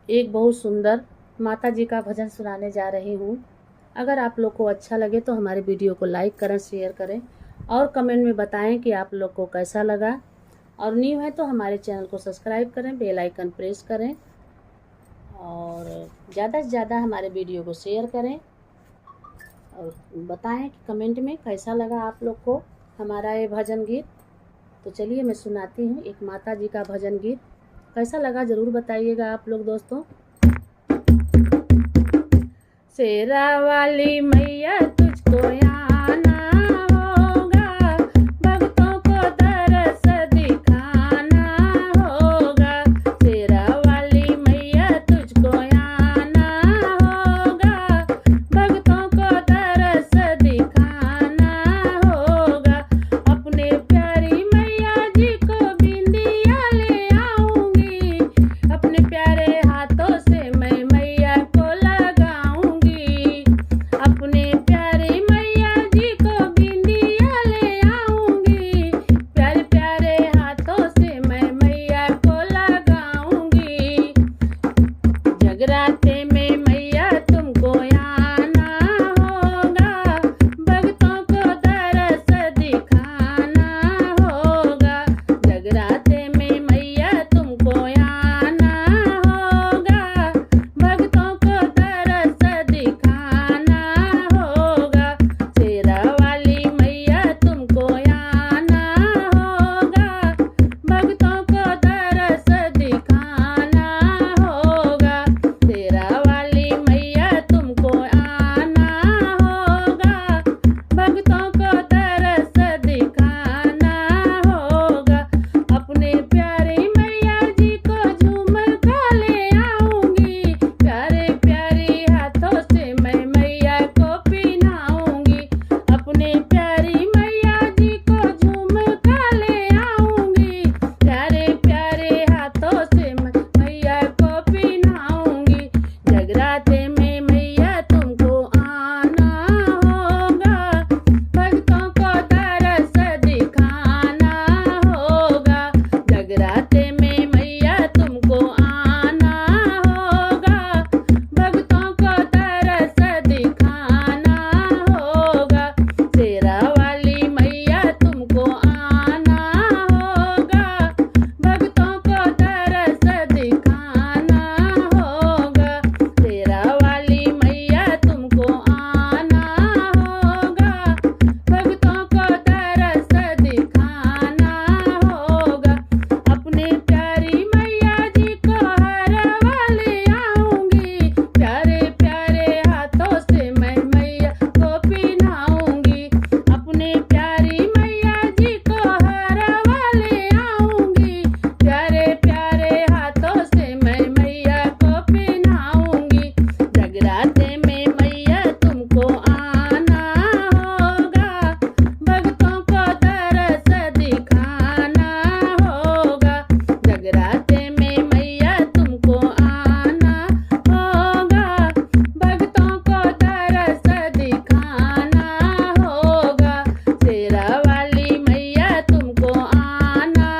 एक बहुत सुंदर माता जी का भजन सुनाने जा रही हूँ। अगर आप लोग को अच्छा लगे तो हमारे वीडियो को लाइक करें, शेयर करें और कमेंट में बताएं कि आप लोग को कैसा लगा। और न्यू है तो हमारे चैनल को सब्सक्राइब करें, बेल आइकन प्रेस करें और ज़्यादा से ज़्यादा हमारे वीडियो को शेयर करें और बताएं कि कमेंट में कैसा लगा आप लोग को हमारा ये भजन गीत। तो चलिए मैं सुनाती हूँ एक माता जी का भजन गीत। कैसा लगा ज़रूर बताइएगा आप लोग दोस्तों। शेरा वाली मैया तुझको आना होगा, भक्तों को दरस दिखाना होगा। शेरा वाली मैया तुझको आना होगा, भक्तों को दरस दिखाना होगा। अपने प्यारी मैया जी को बिंदिया ले आऊंगी, अपने प्यारे हाथों से मैं मैया को लगाऊंगी। अपने प्यारे मैया जी को बिंदिया ले आऊंगी, प्यारे प्यारे हाथों से मैं मैया को लगाऊंगी। जगराते में मैया तुमको आना होगा, भक्तों को दरस दिखाना होगा। जगराते में मैया तुमको आना होगा, भक्तों को दरस दिखाना होगा। शेरा वाली मैया तुमको आना होगा, भक्तों को दरस दिखाना होगा। शेरा वाली मैया तुमको आना होगा, भक्तों को दरस दिखाना होगा। अपने प्यारे मैया जी को झूमर ले आऊंगी, प्यारे प्यारे हाथों से मैं मैया को पहनाऊंगी। अपने प्यारी मैया जी को झूमर ले आऊंगी, प्यारे प्यारे हाथों से मैं मैया को पहनाऊंगी। जगराते में मैया तुमको आना होगा, भक्तों को दरस दिखाना होगा। जगराते में मैया तुमको आना होगा, भक्तों को दरस दिखाना होगा। शेरा वाली मैया तुमको आना होगा, भक्तों को दरस दिखाना होगा। शेरा वाली मैया तुमको आना होगा, भक्तों को दरस दिखाना होगा। अपने प्यारी मैया जी को हरवा ले आऊंगी, प्यारे प्यारे हाथों से मैं मैया को पहनाऊंगी। अपने प्यारी मैया जी को हरवा ले आऊंगी, प्यारे प्यारे हाथों से मैं मैया को पहनाऊंगी। जगराते में मैया तुमको आना होगा, भक्तों को दरस दिखाना होगा। जगराते में मैया तुमको आना होगा, भक्तों को दरस दिखाना होगा। शेरा वाली मैया तुमको आना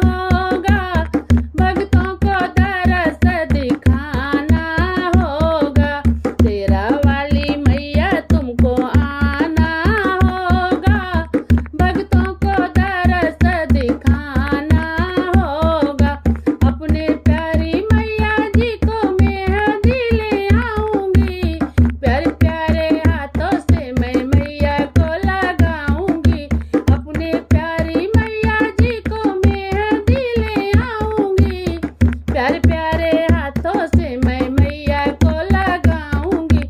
होगा, भक्तों को दरस दिखाना होगा। शेरा वाली मैया तुमको आना होगा, भक्तों को दरस दिखाना होगा। अपने प्यारी मैया जी को मेहंदी ले आऊंगी, प्यारे प्यारे हाथों से मैं मैया को लगाऊंगी। अपने प्यारी मैया जी को मेहंदी ले आऊंगी, प्यारे प्यारे हाथों से मैं मैया को लगाऊंगी।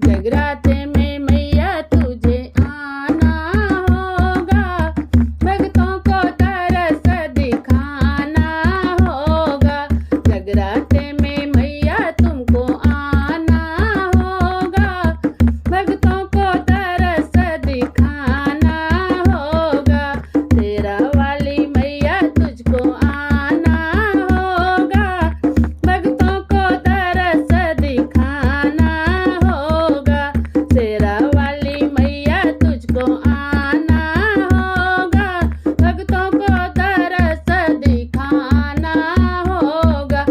जगराते में मैया तुझे आना होगा, भक्तों को दरस दिखाना होगा। जगराते में मैया तुमको आना होगा, भक्तों को दरस दिखाना होगा। शेरा वाली मैया तुझको आना होगा, भक्तों को दरस दिखाना होगा। शेरा वाली मैया तुझको आना होगा, भक्तों को दरस दिखाना होगा।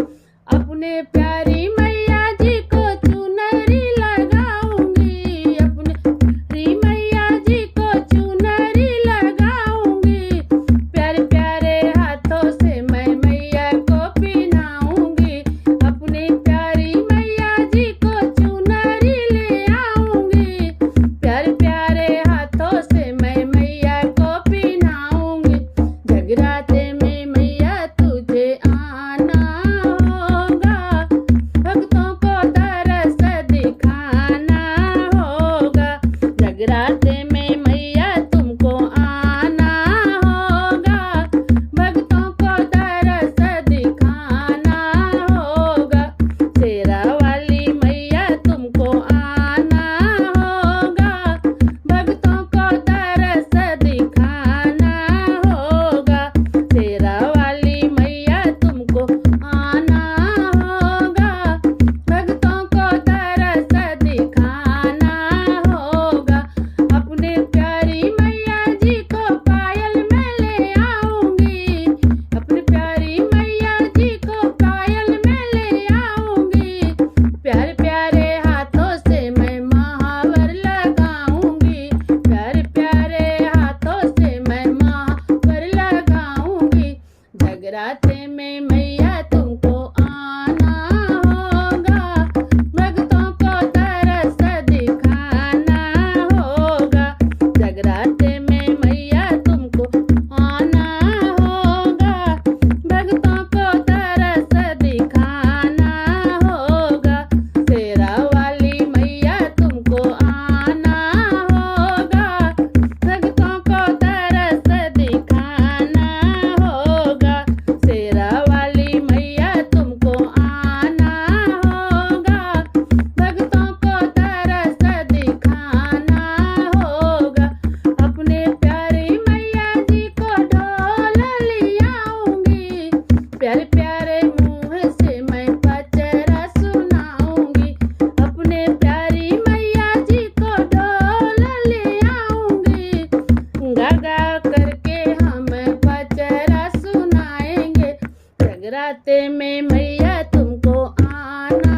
में मैया तुमको आना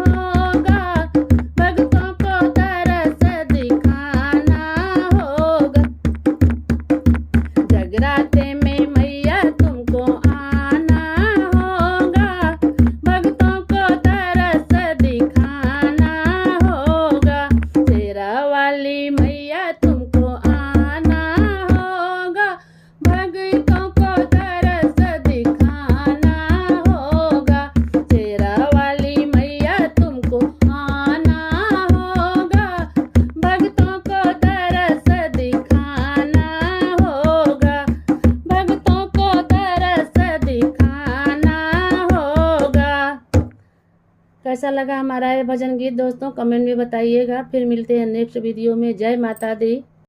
होगा, भक्तों को तरस दिखाना होगा। जगराते में मैया तुमको आना होगा, भक्तों को तरस दिखाना होगा। शेरा वाली मैया तुमको आना होगा, भक्तों को तरस दिखाना होगा। शेरा वाली मैया तुमको आना होगा, भक्तों को तरस दिखाना होगा, भक्तों को तरस दिखाना होगा। कैसा लगा हमारा ये भजन गीत दोस्तों, कमेंट में बताइएगा। फिर मिलते हैं नेक्स्ट वीडियो में। जय माता दी।